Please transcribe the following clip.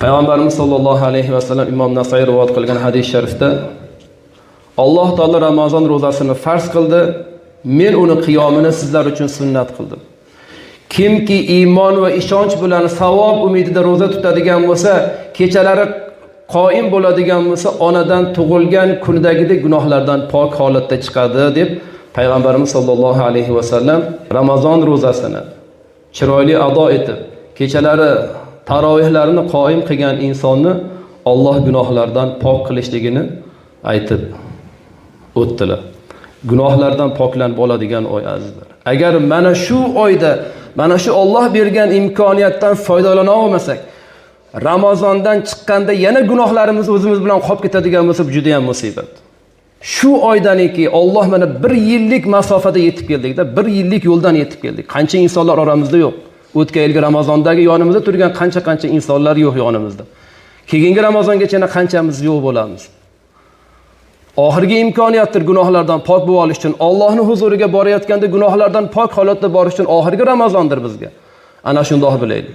Payg'ambarimiz sollallohu alayhi vasallam Imom Nasoiy rivoyat qilgan hadis sharifda Alloh taolo Ramazon ro'zasini farz qildi, men uni qiyomini sizlar uchun sunnat qildim. Kimki iymon va ishonch bilan savob umidida ro'za tutadigan bo'lsa, kechalari qoim bo'ladigan bo'lsa, onadan tug'ilgan kunidagidek gunohlardan pok holatda chiqadi deb Payg'ambarimiz sollallohu alayhi vasallam Ramazon ro'zasini chiroyli ado etib, kechalari tarovihlarini qoim qilgan insonni Alloh gunohlardan pok qilishligini aytib o'tdilar. Gunohlardan poklanib oladigan oy azizlar. Agar mana shu oyda, mana shu Alloh bergan imkoniyatdan foydalana olmasak, Ramazondan chiqqanda yana gunohlarimiz o'zimiz bilan qolib ketadigan bo'lsa, juda ham musibat. Shu oydaniki Alloh mana 1 yillik masofada yetib keldik-da, 1 yillik yo'ldan yetib keldik. Qancha insonlar oramizda yo'q. O'tgan yilgi Ramazondagi yonimizda turgan qancha insonlar yo'q yonimizda. Keyingi Ramazongacha qanchamiz yo'q bo'lamiz. Oxirgi imkoniyatdir gunohlardan pok bo'lib olish uchun, Allohning huzuriga borayotganda gunohlardan pok holatda borish uchun oxirgi Ramazondir bizga. Ana shundoq bilaylik.